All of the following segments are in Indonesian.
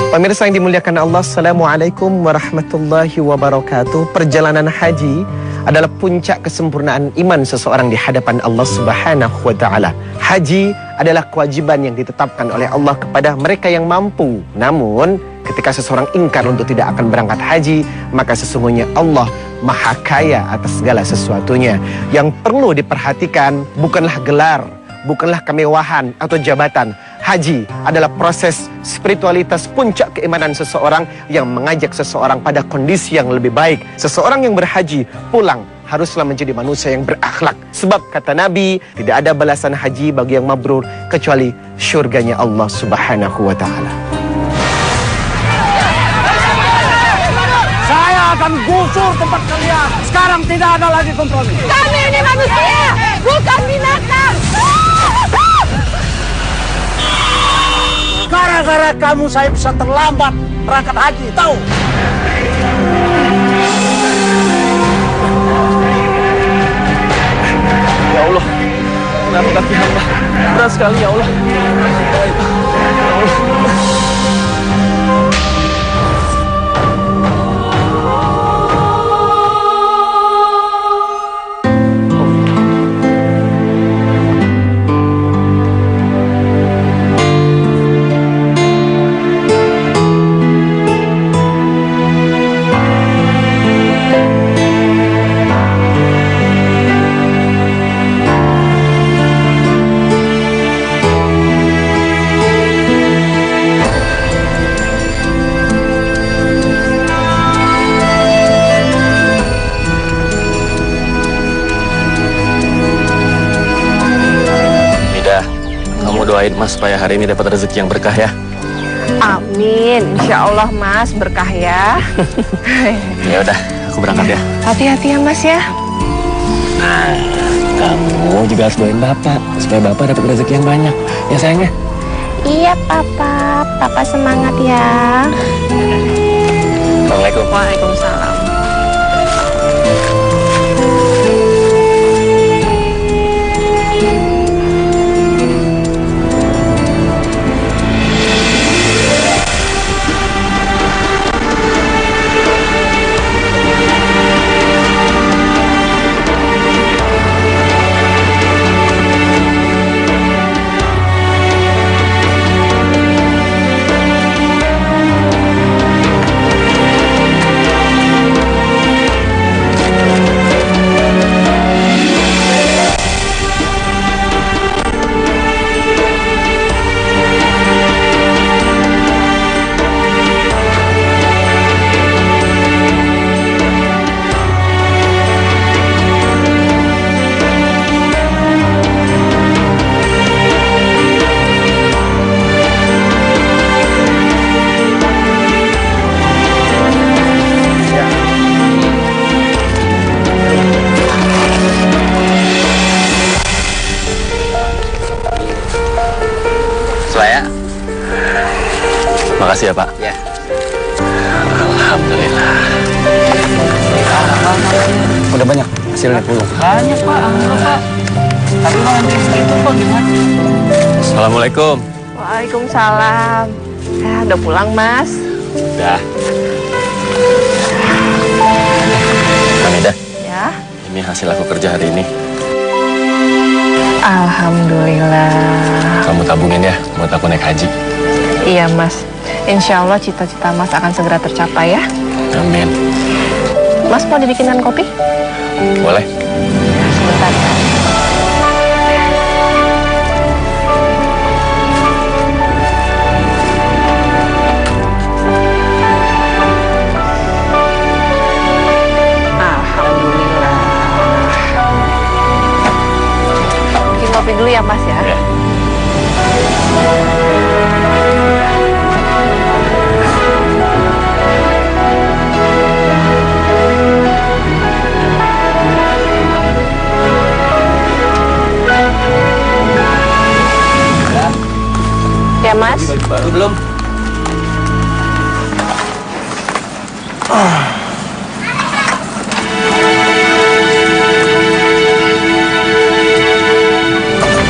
Pemirsa yang dimuliakan Allah, Assalamualaikum warahmatullahi wabarakatuh. Perjalanan haji adalah puncak kesempurnaan iman seseorang di hadapan Allah Subhanahu wa Ta'ala. Haji adalah kewajiban yang ditetapkan oleh Allah kepada mereka yang mampu. Namun, ketika seseorang ingkar untuk tidak akan berangkat haji, maka sesungguhnya Allah Maha Kaya atas segala sesuatunya. Yang perlu diperhatikan bukanlah gelar, bukanlah kemewahan atau jabatan. Haji adalah proses spiritualitas puncak keimanan seseorang yang mengajak seseorang pada kondisi yang lebih baik. Seseorang yang berhaji pulang haruslah menjadi manusia yang berakhlak. Sebab kata Nabi, tidak ada balasan haji bagi yang mabrur kecuali syurganya Allah Subhanahu wa Ta'ala. Saya akan gusur tempat kalian. Sekarang tidak ada lagi kompromi. Kami ini manusia, bukan binatang. Gara-gara kamu saya bisa terlambat berangkat haji, tahu? Ya Allah, kenapa kaki hamba berat sekali ya Allah. Ya Allah. Doain Mas supaya hari ini dapat rezeki yang berkah ya. Amin, insya Allah Mas berkah ya. Ya udah, aku berangkat ya. Hati-hati ya Mas ya. Nah, kamu juga harus doain Bapak supaya Bapak dapat rezeki yang banyak. Ya sayangnya. Iya Papa, Papa semangat ya. Assalamualaikum. Waalaikumsalam. Makasih ya Pak. Ya. Alhamdulillah. Udah banyak hasilnya belum? Banyak Pak, alhamdulillah Pak. Tapi nanti itu Pak gimana? Assalamualaikum. Waalaikumsalam. Udah pulang Mas? Udah. Hamidah. Ya. Ini hasil aku kerja hari ini. Alhamdulillah. Kamu tabungin ya buat aku naik haji. Iya Mas. Insya Allah cita-cita Mas akan segera tercapai ya. Amin. Mas mau dibikinkan kopi? Boleh. Sebentar ya. Alhamdulillah. Bikin kopi dulu ya Mas ya. Ya. Ya Mas. Baru belum?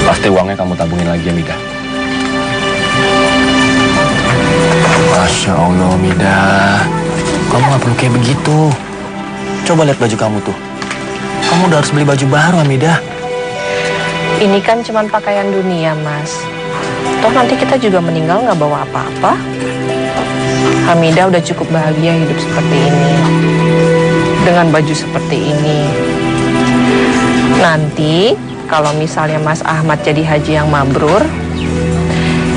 Pasti uangnya kamu tabungin lagi ya, Mida. Masya Masya Allah, Midah. Kamu gak perlu kayak begitu. Coba lihat baju kamu tuh. Kamu udah harus beli baju baru, Hamidah. Ini kan cuma pakaian dunia, Mas. Toh nanti kita juga meninggal nggak bawa apa-apa. Hamidah udah cukup bahagia hidup seperti ini. Dengan baju seperti ini. Nanti kalau misalnya Mas Ahmad jadi haji yang mabrur,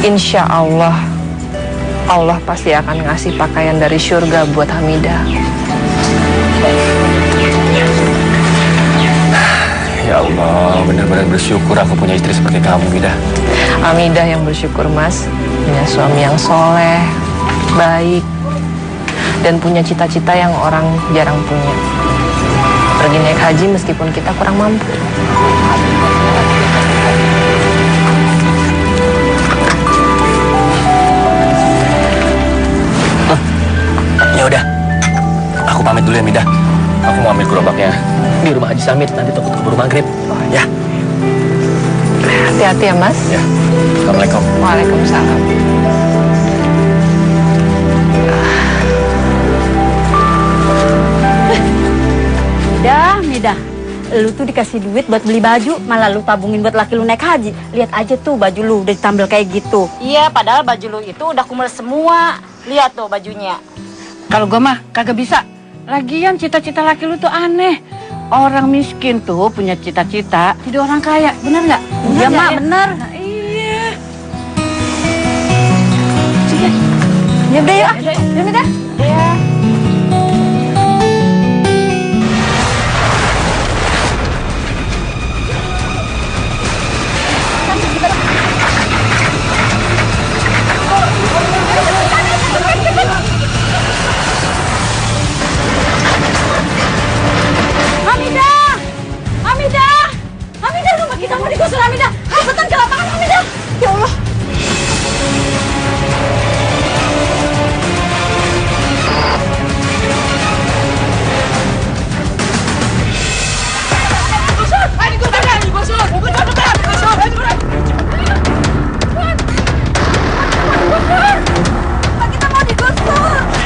insya Allah, Allah pasti akan ngasih pakaian dari surga buat Hamidah. Ya Allah, benar-benar bersyukur aku punya istri seperti kamu, Midah. Hamidah yang bersyukur, Mas. Punya suami yang soleh, baik, dan punya cita-cita yang orang jarang punya. Pergi naik haji meskipun kita kurang mampu. Ya udah, aku pamit dulu ya, Midah. Aku mau ambil gerobaknya di rumah Haji Samit, nanti takut keburu maghrib. Ya. Hati-hati ya, Mas. Ya. Assalamualaikum. Waalaikumsalam. Midah, lu tuh dikasih duit buat beli baju, malah lu tabungin buat laki lu naik haji. Lihat aja tuh baju lu udah ditambal kayak gitu. Iya, padahal baju lu itu udah kumel semua. Lihat tuh bajunya. Kalau gue mah kagak bisa. Lagian cita-cita laki lu tuh aneh. Orang miskin tuh punya cita-cita jadi orang kaya, bener nggak? Iya, Mak, bener. Nah, iya. Ya udah ya. Ya udah. Iya. Hamidah, rumah kita mau digusur, Hamidah. Cepetan ke lapangan, Hamidah. Ya Allah.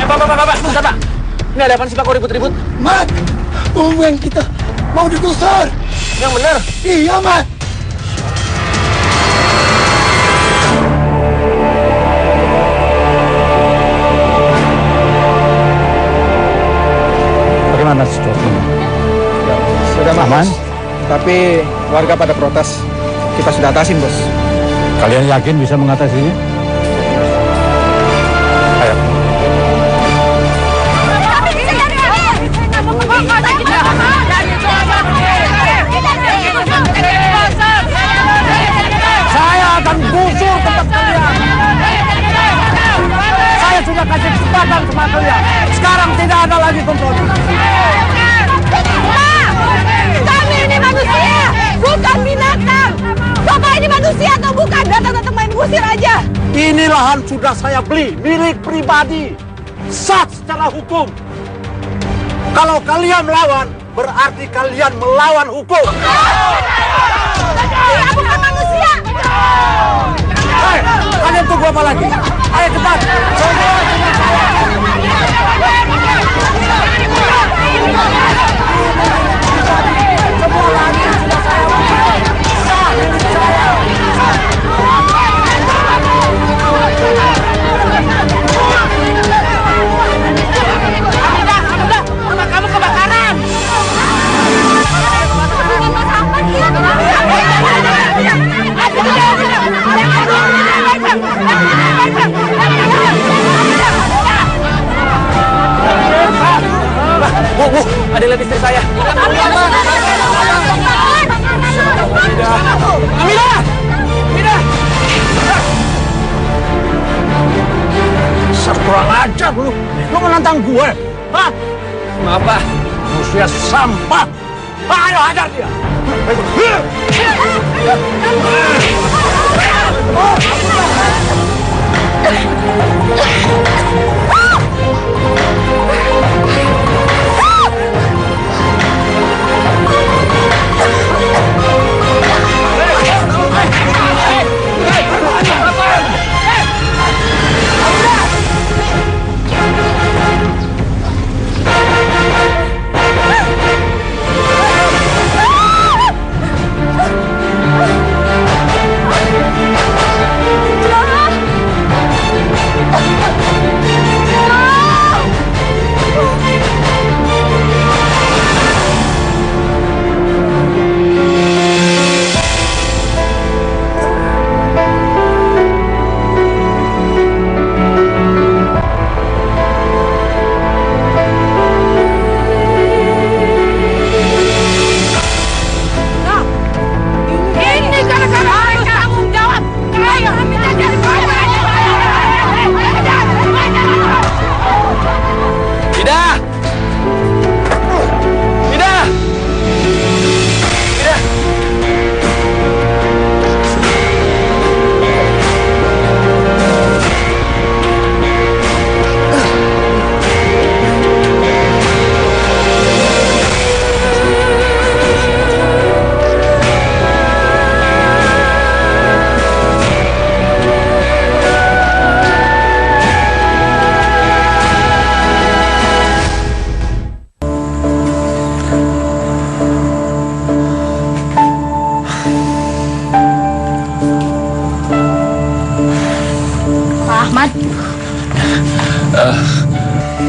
Bapak, bentar, Pak. Ini ada apaan sih, Pak, kok ribut-ribut? Mat, tumben kita mau digusur. Yang bener. Iya, Mat. Bagaimana situasinya? Sudah Aman? Tapi warga pada protes. Kita sudah atasin, Bos. Kalian yakin bisa mengatasinya? Ayo. Saya akan gusur tempat kalian. Saya sudah kasih kesempatan sama kalian. Sekarang tidak ada lagi kompromi. Kami ini manusia, bukan binatang. Bapak ini manusia atau bukan? Datang-datang main gusir aja. Ini lahan sudah saya beli, milik pribadi. Sah secara hukum. Kalau kalian melawan, berarti kalian melawan hukum. Dia bukan manusia. Hei, kalian tunggu apa lagi? Ayo cepat. Rumah kamu kebakaran. Ada lihat istri saya. Aminah! Aminah! Kurang ajar lu. Lu menantang gue. Hah? Maaf, Pak. Manusia sampah. Ayo hajar dia.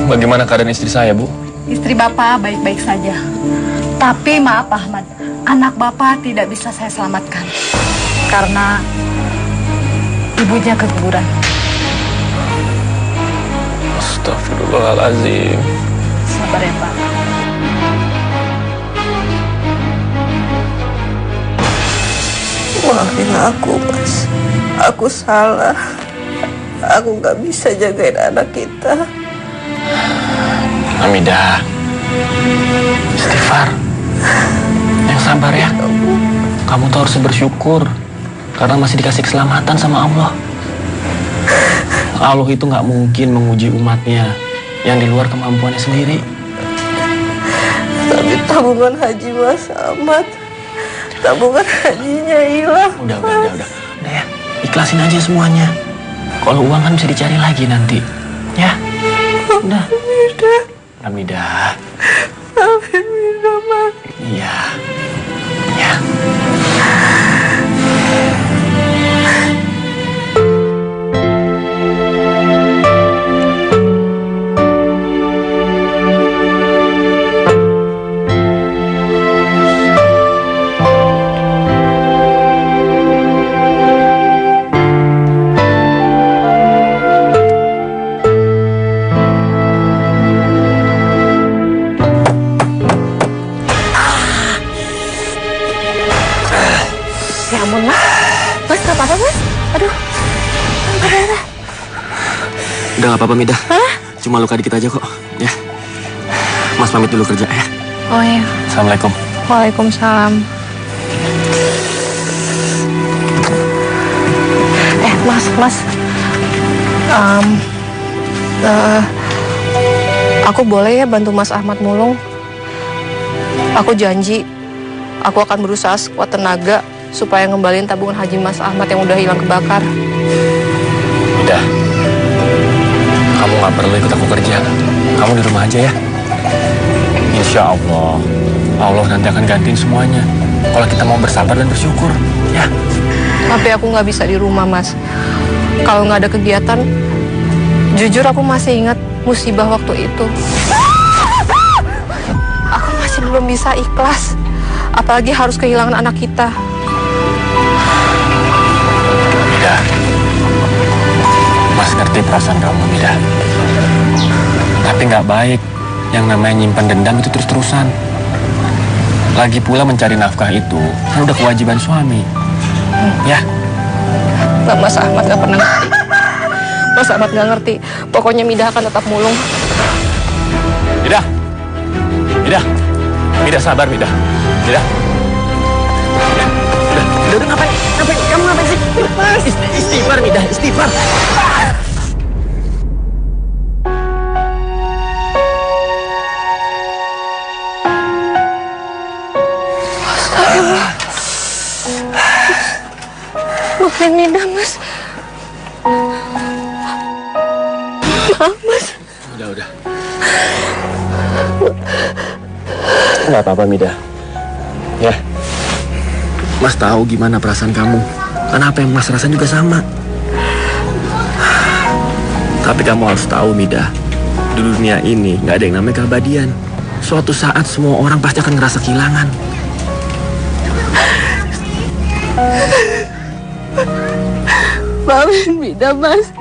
Bagaimana keadaan istri saya, Bu? Istri Bapak baik-baik saja. Tapi maaf Ahmad, anak Bapak tidak bisa saya selamatkan. Karena ibunya keguguran. Astagfirullahaladzim. Sabar ya Pak. Maafin aku, Mas. Aku salah. Aku nggak bisa jagain anak kita. Hamidah, istighfar. Yang sabar ya. Kamu tuh harus bersyukur karena masih dikasih keselamatan sama Allah. Allah itu nggak mungkin menguji umatnya yang di luar kemampuannya sendiri. Tapi tabungan haji Mas Ahmad, tabungan hajinya hilang. Udah ya. Ikhlasin aja semuanya. Kalau uang kan bisa dicari lagi nanti. Ya. Udah. Hamidah. Alhamdulillah, Mas. Iya. Ya. Ya ampun, Mas. Mas, nggak apa-apa, Mas? Aduh. Udah gak apa-apa, Midah. Cuma luka dikit aja kok. Ya. Mas pamit dulu kerja ya. Oh iya. Assalamualaikum. Waalaikumsalam. Mas. Aku boleh ya bantu Mas Ahmad mulung? Aku janji, aku akan berusaha sekuat tenaga supaya ngembaliin tabungan haji Mas Ahmad yang udah hilang kebakar. Udah. Kamu gak perlu ikut aku kerja. Kamu di rumah aja ya. Insya Allah, Allah nanti akan gantiin semuanya. Kalau kita mau bersabar dan bersyukur, ya. Tapi aku nggak bisa di rumah, Mas. Kalau nggak ada kegiatan, jujur aku masih ingat musibah waktu itu. Aku masih belum bisa ikhlas, apalagi harus kehilangan anak kita. Mida, Mas ngerti perasaan kamu, Mida. Tapi nggak baik yang namanya nyimpan dendam itu terus-terusan. Lagi pula mencari nafkah itu kan udah kewajiban suami. Ya. Nggak, Mas Ahmad nggak pernah ngerti. Mas Ahmad nggak ngerti. Pokoknya Midah akan tetap mulung. Mida sabar, Mida. Udah ngapain? Kamu ngapain sih? Istighfar, Mida, istighfar. Maafin Midah, Mas. Maaf, Mas. Udah. Nggak apa-apa, Mida. Ya. Mas tahu gimana perasaan kamu. Karena apa yang Mas rasain juga sama. Tapi kamu harus tahu, Mida. Di dunia ini nggak ada yang namanya keabadian. Suatu saat semua orang pasti akan ngerasa kehilangan. Maafin Midah, Mas.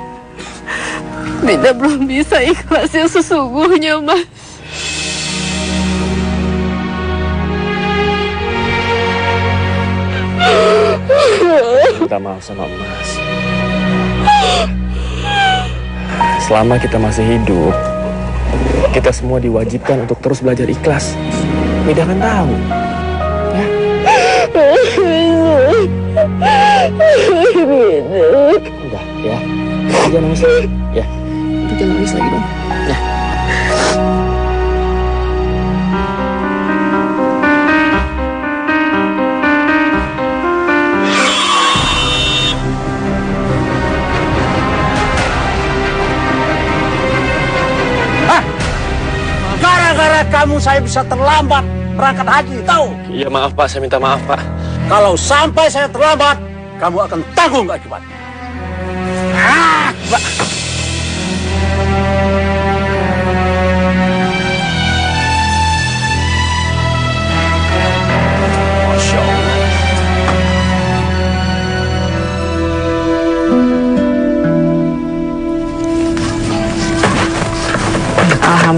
Midah belum bisa ikhlas yang sesungguhnya, Mas. Minta maaf sama Mas. Selama kita masih hidup, kita semua diwajibkan untuk terus belajar ikhlas. Mida kan tahu. Ya. Udah ya. Jangan nangis lagi. Ya. Itu jangan nangis lagi dong. Ya. Gara-gara kamu saya bisa terlambat berangkat haji, tahu? Iya maaf Pak, saya minta maaf Pak. Kalau sampai saya terlambat, kamu akan tanggung akibatnya. Pak.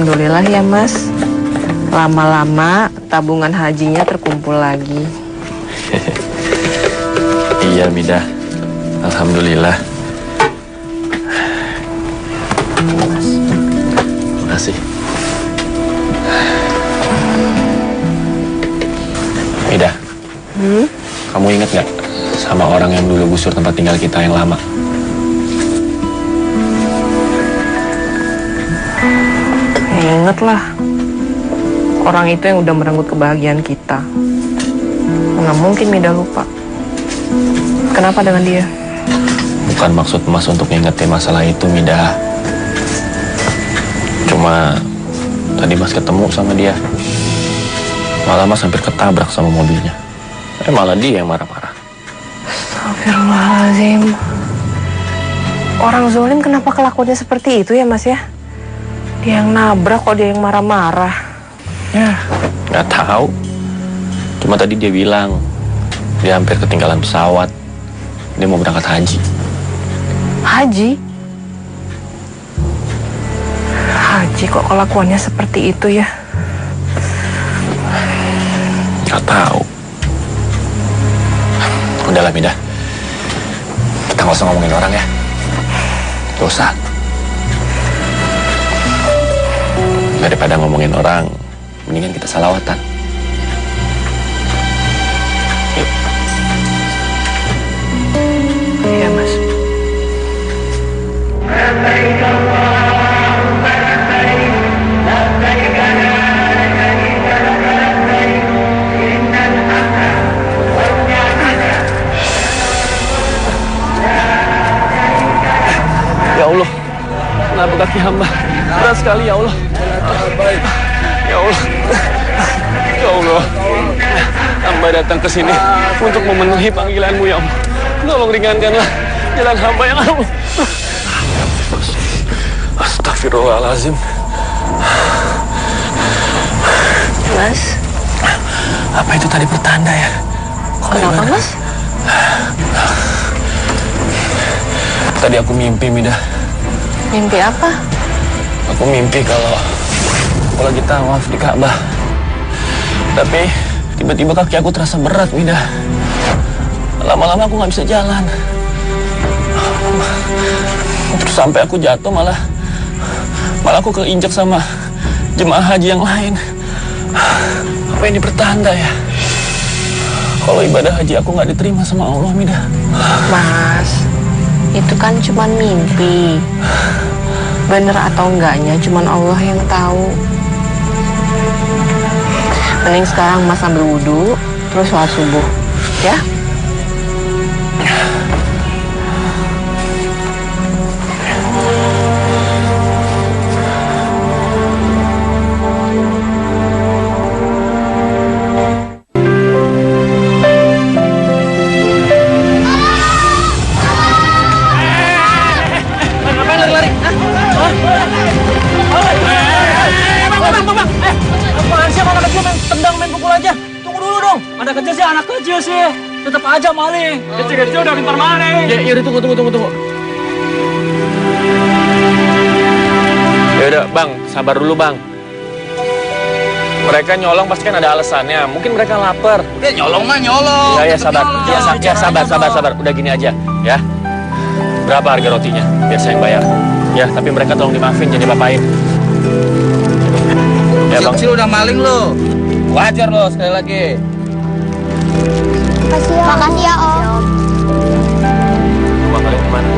Alhamdulillah ya Mas. Lama-lama tabungan hajinya terkumpul lagi. Iya Midah, alhamdulillah. Terima kasih. Midah, kamu ingat nggak sama orang yang dulu gusur tempat tinggal kita yang lama? Ingat lah. Orang itu yang udah merenggut kebahagiaan kita. Nggak mungkin Mida lupa. Kenapa dengan dia? Bukan maksud Mas untuk ngingetin masalah itu, Midah. Cuma tadi Mas ketemu sama dia. Malah Mas hampir ketabrak sama mobilnya. Malah dia yang marah-marah. Astagfirullahaladzim. Orang zalim kenapa kelakuannya seperti itu ya Mas ya? Dia yang nabrak kok dia yang marah-marah. Ya, nggak tahu. Cuma tadi dia bilang dia hampir ketinggalan pesawat. Dia mau berangkat haji. Haji? Haji kok kelakuannya seperti itu ya? Nggak tahu. Udahlah Midah, kita nggak usah ngomongin orang ya. Nggak usah. Daripada ngomongin orang, mendingan kita salawatan. Yuk. Iya Mas. Ya Allah, kenapa kaki hamba berat sekali ya Allah. Ya Allah, ya Allah, hamba datang ke sini untuk memenuhi panggilanmu ya Allah. Tolong ringankanlah jalan hamba yang Allah. Astagfirullahaladzim. Mas, Apa itu tadi pertanda ya? kenapa Mas? Tadi aku mimpi, Midah. Mimpi apa? Aku mimpi kalau lagi tawaf di Ka'bah. Tapi tiba-tiba kaki aku terasa berat, Midah. Lama-lama aku nggak bisa jalan. Terus sampai aku jatuh malah aku keinjak sama jemaah haji yang lain. Apa ini pertanda ya? Kalau ibadah haji aku nggak diterima sama Allah, Midah. Mas, itu kan cuma mimpi. Bener atau enggaknya cuman Allah yang tahu. Mending sekarang Mas ambil wudhu, terus sholat subuh, ya? Anak kecil sih, tetap aja maling. Kecil-kecil udah pintar maling. Ya udah tunggu. Ya udah, Bang, sabar dulu, Bang. Mereka nyolong pasti kan ada alasannya. Mungkin mereka lapar. Udah nyolong mah nyolong. Ya sabar. Sabar. Udah gini aja, ya. Berapa harga rotinya? Biar saya yang bayar. Ya, tapi mereka tolong dimaafin, jadi bapain. Ya, Bang. Kecil udah maling lo. Wajar lo sekali lagi. Makasih ya Om. Rumah kalian kemana?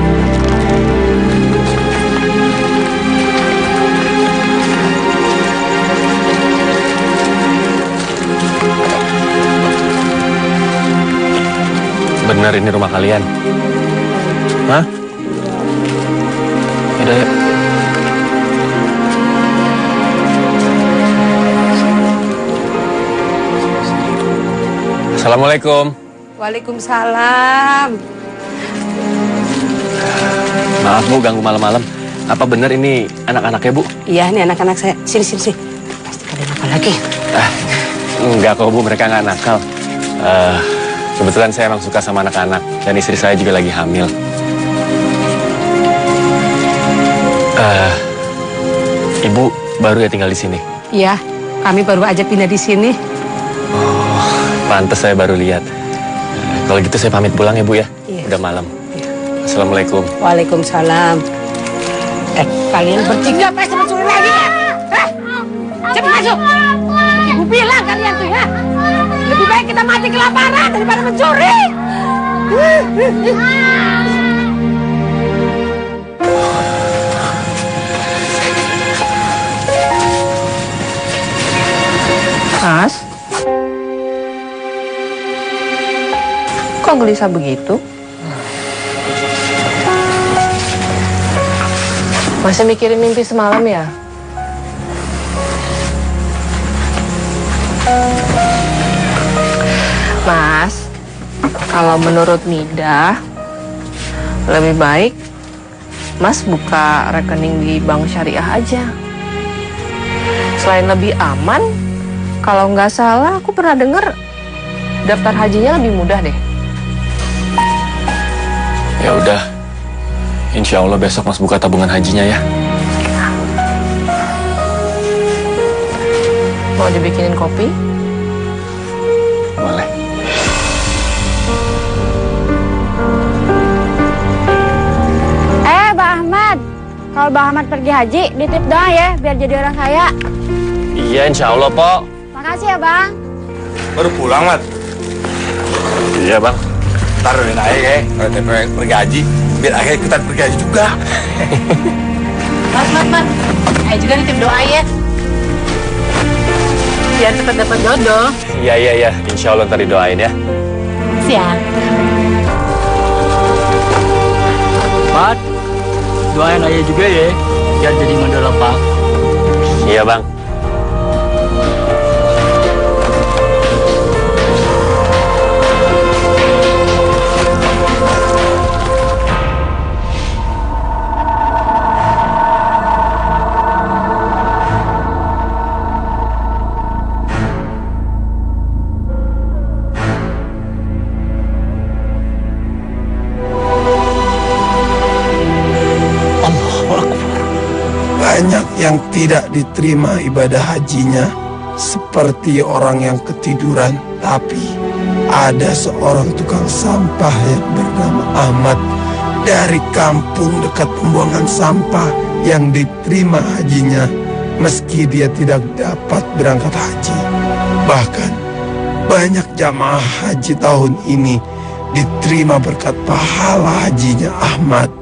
Benar ini rumah kalian? Hah? Yaudah, yuk. Assalamualaikum. Waalaikumsalam. Maaf Bu, ganggu malam-malam. Apa benar ini anak-anaknya Bu? Iya, ini anak-anak saya. Sini. Pasti kalian apa lagi? Enggak kok Bu, mereka nggak nakal. Kebetulan saya emang suka sama anak-anak. Dan istri saya juga lagi hamil. Ibu, baru ya tinggal di sini? Iya, kami baru aja pindah di sini. Pantes saya baru lihat. Kalau gitu saya pamit pulang ya Bu ya. Iya. Udah malam. Iya. Assalamualaikum. Waalaikumsalam. Kalian bertiga pasti mencuri lagi ya? Hah? Cepat masuk. Ibu bilang kalian tuh ya. Lebih baik kita mati kelaparan daripada mencuri. Mas, kok gelisah begitu? Masih mikirin mimpi semalam ya? Mas, kalau menurut Mida, lebih baik Mas buka rekening di bank syariah aja. Selain lebih aman, kalau nggak salah aku pernah dengar daftar hajinya lebih mudah deh. Ya udah. Insya Allah besok Mas buka tabungan hajinya ya. Mau dibikinin kopi? Boleh. Bang Ahmad. Kalau Bang Ahmad pergi haji, ditip doang ya, biar jadi orang kaya. Iya insya Allah Pok. Makasih ya Bang. Baru pulang, Mat. Iya Bang. Taruhin aja ya, kalau kita pergi haji, biar akhirnya kita pergi haji juga. Mat. Ayo juga nitip doa ya. Biar cepat dapat jodoh. Iya. Insya Allah ntar didoain ya. Siap. Mat, doain ayah juga ya, biar jadi mandor lapak. Iya Bang. Banyak yang tidak diterima ibadah hajinya seperti orang yang ketiduran. Tapi ada seorang tukang sampah yang bernama Ahmad dari kampung dekat pembuangan sampah yang diterima hajinya meski dia tidak dapat berangkat haji. Bahkan banyak jamaah haji tahun ini diterima berkat pahala hajinya Ahmad.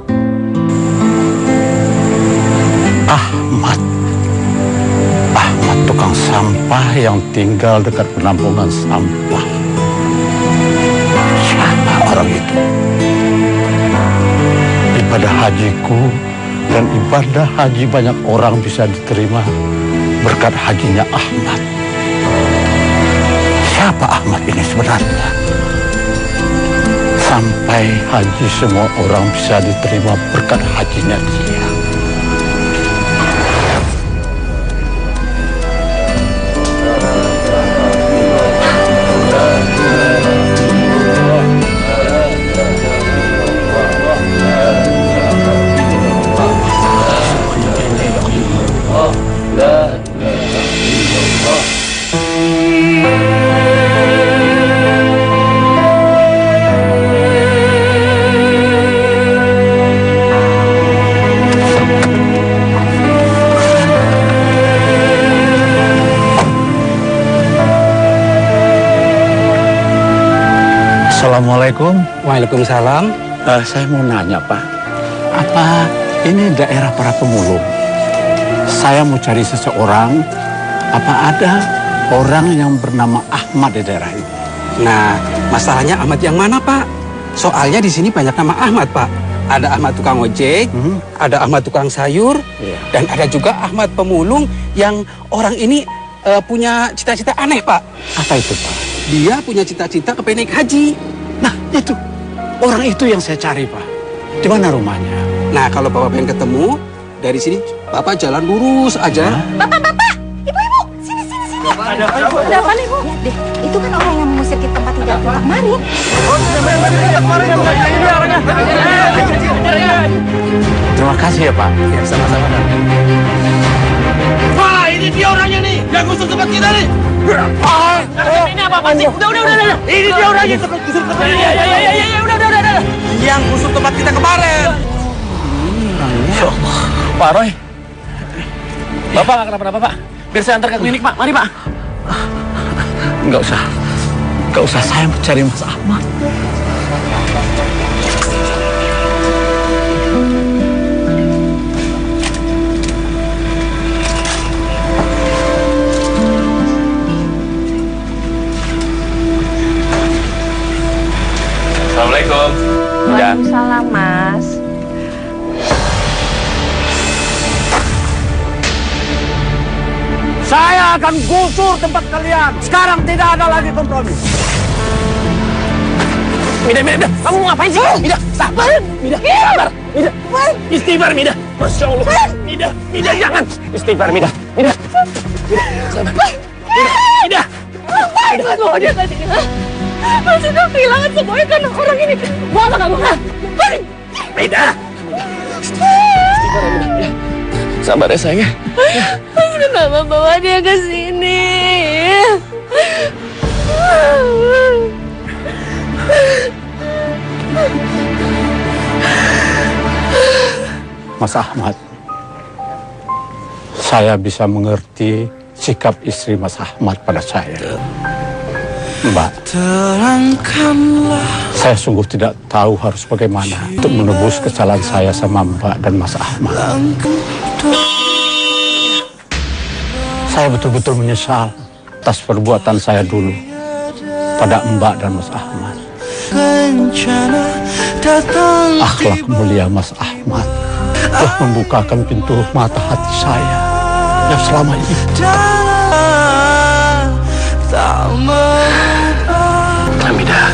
Ahmad tukang sampah yang tinggal dekat penampungan sampah. Siapa orang itu? Ibadah hajiku dan ibadah haji banyak orang bisa diterima berkat hajinya Ahmad. Siapa Ahmad ini sebenarnya? Sampai haji semua orang bisa diterima berkat hajinya dia. Assalamualaikum. Waalaikumsalam. Saya mau nanya Pak, apa ini daerah para pemulung? Saya mau cari seseorang, apa ada orang yang bernama Ahmad di daerah ini? Nah, masalahnya Ahmad yang mana, Pak? Soalnya di sini banyak nama Ahmad, Pak. Ada Ahmad tukang ojek, ada Ahmad tukang sayur, dan ada juga Ahmad pemulung yang orang ini punya cita-cita aneh, Pak. Apa itu Pak? Dia punya cita-cita kepengen naik haji. Nah itu, orang itu yang saya cari Pak. Di mana rumahnya? Nah, kalau Bapak pengen ketemu, dari sini Bapak jalan lurus aja. Bapak, ibu, sini. Ada Ada apa nih, Bu? Lihat deh, itu kan orang yang mengusir kita tempat tinggal kita kemarin. Terima kasih ya Pak. Ya, sama-sama. tempat kita nih. Ini apa sih? Udah. Ini dia orangnya. Ya, udah. Yang busuk tempat kita kemarin. Ya Allah. Pak Roy. Bapak nggak kenapa-napa, Pak. Biar saya antar ke klinik, Pak. Mari, Pak. Nggak usah, saya mau cari Mas Ahmad. Assalamualaikum. Waalaikumsalam, Mas. Saya akan gusur tempat kalian. Sekarang tidak ada lagi kompromi. Mida, kamu mau ngapain sih? Mida, sabar. Mida, sabar. Mida, istighfar, Mida. Masya Allah. Mida, jangan. Istighfar, Mida. Sabar. Mida. Ngapain Mas Maunya tadi? Mas sudah kehilangan semuanya karena orang ini. Mau apa kamu? Mida. Istighfar, Mida. Sabar ya, sayang. Kenapa bawa dia ke sini? Mas Ahmad, saya bisa mengerti sikap istri Mas Ahmad pada saya. Mbak, saya sungguh tidak tahu harus bagaimana untuk menebus kesalahan saya sama Mbak dan Mas Ahmad. Saya betul-betul menyesal atas perbuatan saya dulu pada Mbak dan Mas Ahmad. Akhlak mulia Mas Ahmad telah membukakan pintu mata hati saya yang selama ini. Hamidah.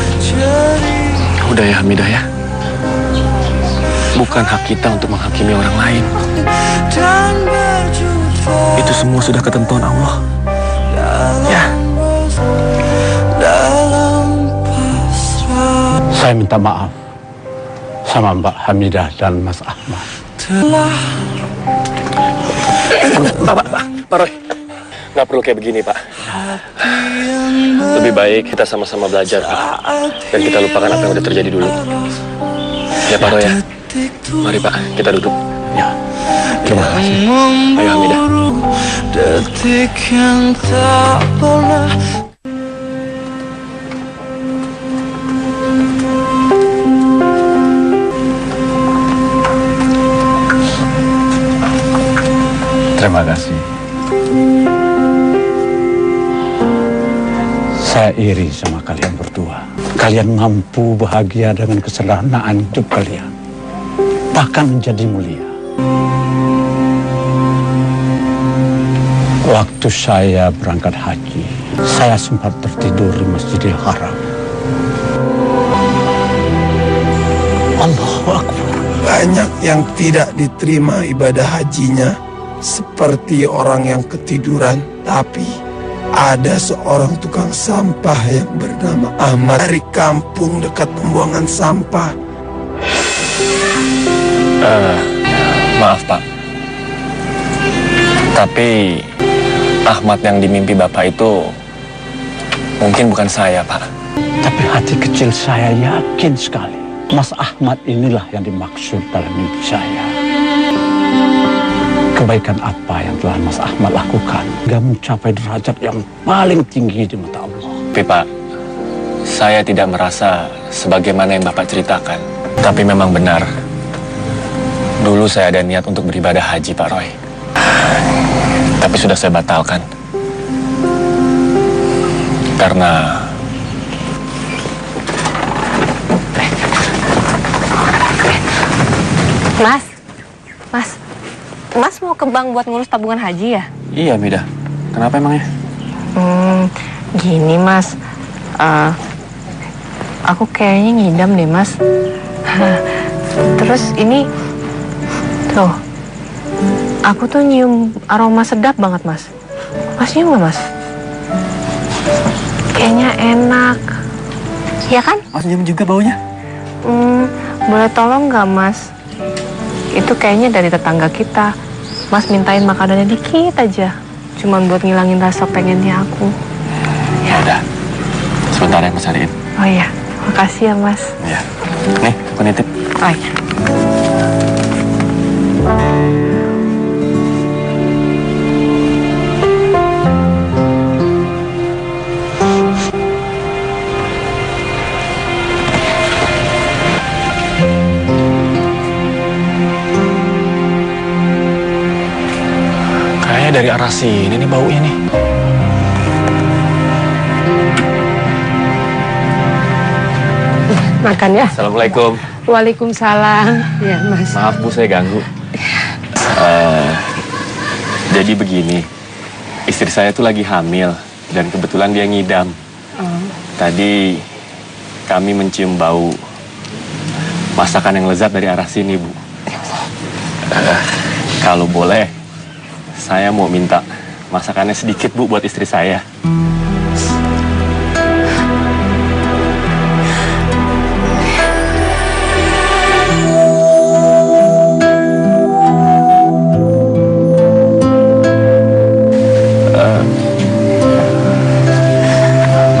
Udah ya, Hamidah ya. Bukan hak kita untuk menghakimi orang lain. Itu semua sudah ketentuan Allah. Ya. Saya minta maaf sama Mbak Hamidah dan Mas Ahmad. Pak Roy. Nggak perlu kayak begini, Pak. Lebih baik kita sama-sama belajar, Pak. Dan kita lupakan apa yang udah terjadi dulu. Ya, Pak Roy ya. Mari, Pak. Kita duduk. Ya. Terima kasih. Ayo, Hamidah. Detik yang tak pernah. Terima kasih. Saya iri sama kalian berdua. Kalian mampu bahagia dengan kesederhanaan hidup kalian. Bahkan menjadi mulia. Waktu saya berangkat haji, saya sempat tertidur di Masjidil Haram. Allahu Akbar. Banyak yang tidak diterima ibadah hajinya seperti orang yang ketiduran, tapi ada seorang tukang sampah yang bernama Ahmad dari kampung dekat pembuangan sampah. Maaf, Pak. Tapi Ahmad yang dimimpi Bapak itu mungkin bukan saya, Pak. Tapi hati kecil saya yakin sekali Mas Ahmad inilah yang dimaksud dalam mimpi saya. Kebaikan apa yang telah Mas Ahmad lakukan hingga mencapai derajat yang paling tinggi di mata Allah. Tapi Pak, saya tidak merasa sebagaimana yang Bapak ceritakan. Tapi memang benar, dulu saya ada niat untuk beribadah haji, Pak Roy. Tapi sudah saya batalkan. Karena Mas mau ke bank buat ngurus tabungan haji ya? iya, Mida. Kenapa emangnya? Gini Mas, aku kayaknya ngidam deh Mas. Terus ini, tuh, aku tuh nyium aroma sedap banget Mas. Mas nyium gak Mas? Kayaknya enak, ya kan? Mas nyium juga baunya? Boleh tolong gak Mas? Itu kayaknya dari tetangga kita. Mas mintain makanannya dikit aja. Cuman buat ngilangin rasa pengennya aku. Ya udah. Sebentar ya Mas cariin. Oh iya, makasih ya Mas. Ya. Nih, aku nitip. Oh iya. Kayaknya dari arah sini nih baunya nih. Makan ya. Assalamualaikum. Waalaikumsalam. Ya Mas. Maaf Bu, saya ganggu. Jadi begini, istri saya tuh lagi hamil dan kebetulan dia ngidam. Tadi kami mencium bau masakan yang lezat dari arah sini, Bu. Kalau boleh, saya mau minta masakannya sedikit, Bu, buat istri saya.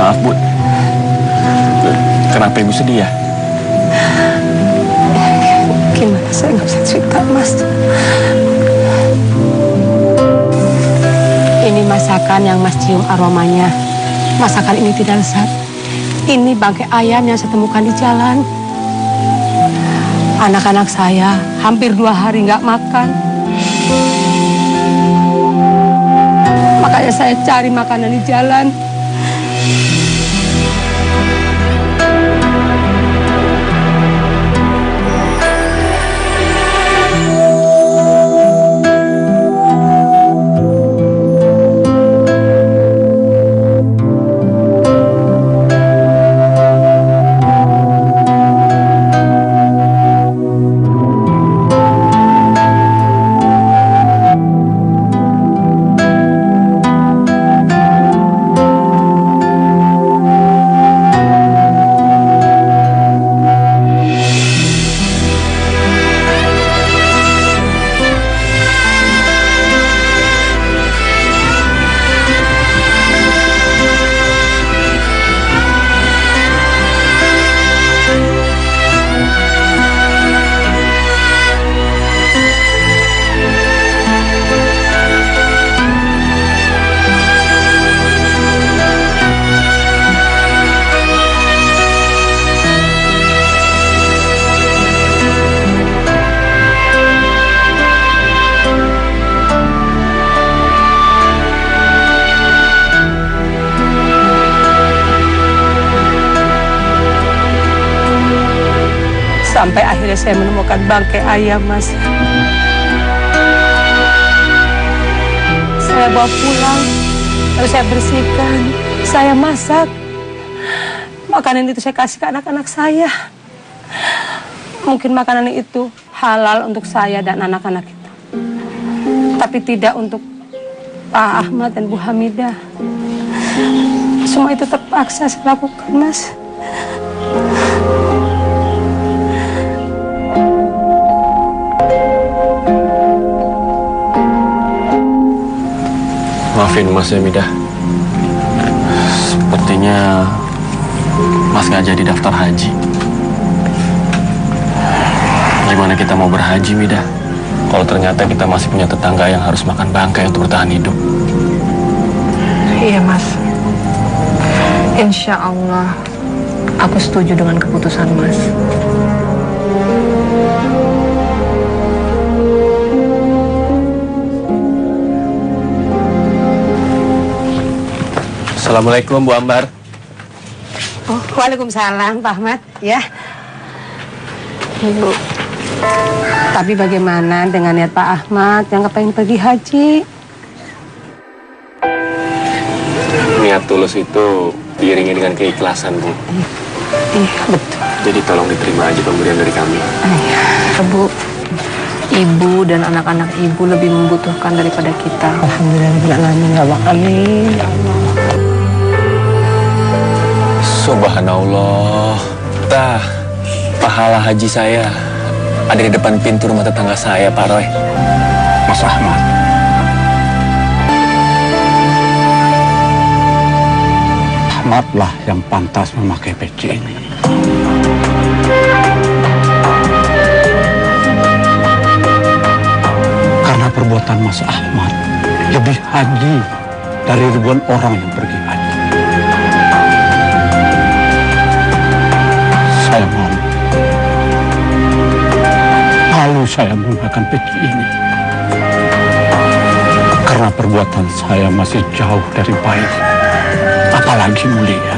Maaf, Bu. Kenapa Ibu sedih ya? Gimana saya nggak bisa cerita, Mas. Ini masakan yang Mas cium aromanya. Masakan ini tidak lezat. Ini bangkai ayam yang saya temukan di jalan. Anak-anak saya hampir 2 hari nggak makan. Makanya saya cari makanan di jalan. Sampai akhirnya saya menemukan bangkai ayam, Mas. Saya bawa pulang, lalu saya bersihkan, saya masak. Makanan itu saya kasih ke anak-anak saya. Mungkin makanan itu halal untuk saya dan anak-anak itu. Tapi tidak untuk Pak Ahmad dan Bu Hamidah. Semua itu terpaksa saya lakukan, Mas. Maafin Mas ya, Midah. Sepertinya Mas nggak jadi daftar haji. Gimana kita mau berhaji, Midah? Kalau ternyata kita masih punya tetangga yang harus makan bangkai untuk bertahan hidup. Iya Mas. Insya Allah aku setuju dengan keputusan Mas. Assalamualaikum Bu Ambar. Oh, waalaikumsalam Pak Ahmad. Ya. Ibu. Tapi bagaimana dengan niat Pak Ahmad yang kepengen pergi haji? Niat tulus itu diiringi dengan keikhlasan, Bu. Iya, betul. Jadi tolong diterima aja pemberian dari kami. Bu, ibu dan anak-anak ibu lebih membutuhkan daripada kita. Alhamdulillah, amin. Ya Allah. Subhanallah. Tah, pahala haji saya ada di depan pintu rumah tetangga saya, Pak Roy. Mas Ahmad, Ahmadlah yang pantas memakai peci ini. Karena perbuatan Mas Ahmad lebih haji dari ribuan orang yang pergi haji. Saya malu saya menggunakan peci ini. Karena perbuatan saya masih jauh dari baik, apalagi mulia.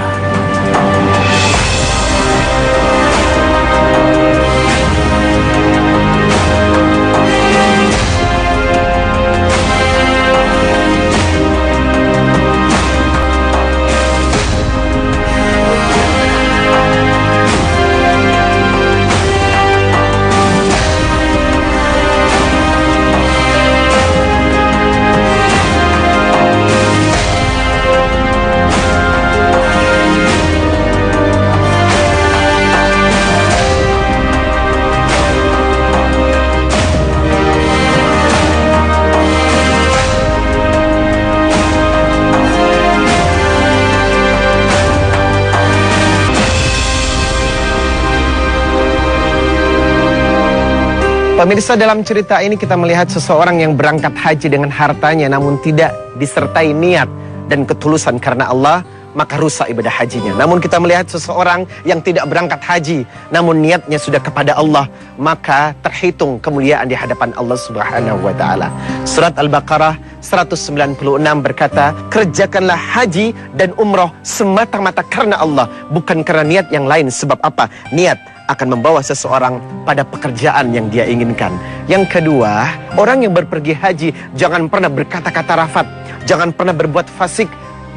Pemirsa, dalam cerita ini kita melihat seseorang yang berangkat haji dengan hartanya namun tidak disertai niat dan ketulusan karena Allah, maka rusak ibadah hajinya. Namun kita melihat seseorang yang tidak berangkat haji namun niatnya sudah kepada Allah, maka terhitung kemuliaan di hadapan Allah Subhanahu wa taala. Surat Al-Baqarah 196 berkata, "Kerjakanlah haji dan umroh semata-mata karena Allah, bukan karena niat yang lain." Sebab apa? Niat akan membawa seseorang pada pekerjaan yang dia inginkan. Yang kedua, orang yang berpergi haji jangan pernah berkata-kata rafat, jangan pernah berbuat fasik,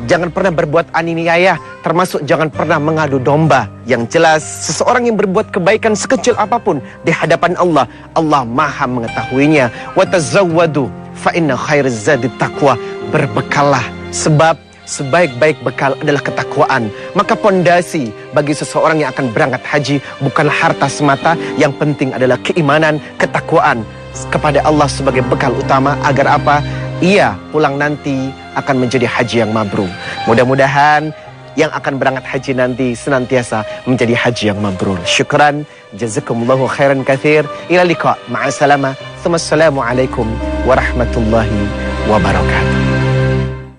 jangan pernah berbuat aniaya, termasuk jangan pernah mengadu domba. Yang jelas, seseorang yang berbuat kebaikan sekecil apapun di hadapan Allah, Allah Maha mengetahuinya. Wa tazawwadu fa inna khairaz zadi taqwa. Berbekallah, sebab sebaik-baik bekal adalah ketakwaan. Maka pondasi bagi seseorang yang akan berangkat haji bukanlah harta semata, yang penting adalah keimanan, ketakwaan kepada Allah sebagai bekal utama, agar apa? Ia pulang nanti akan menjadi haji yang mabrur. Mudah-mudahan yang akan berangkat haji nanti senantiasa menjadi haji yang mabrur. Syukran, jazakumullahu khairan katsir. Ila liqa, ma'asalama. Assalamualaikum warahmatullahi wabarakatuh.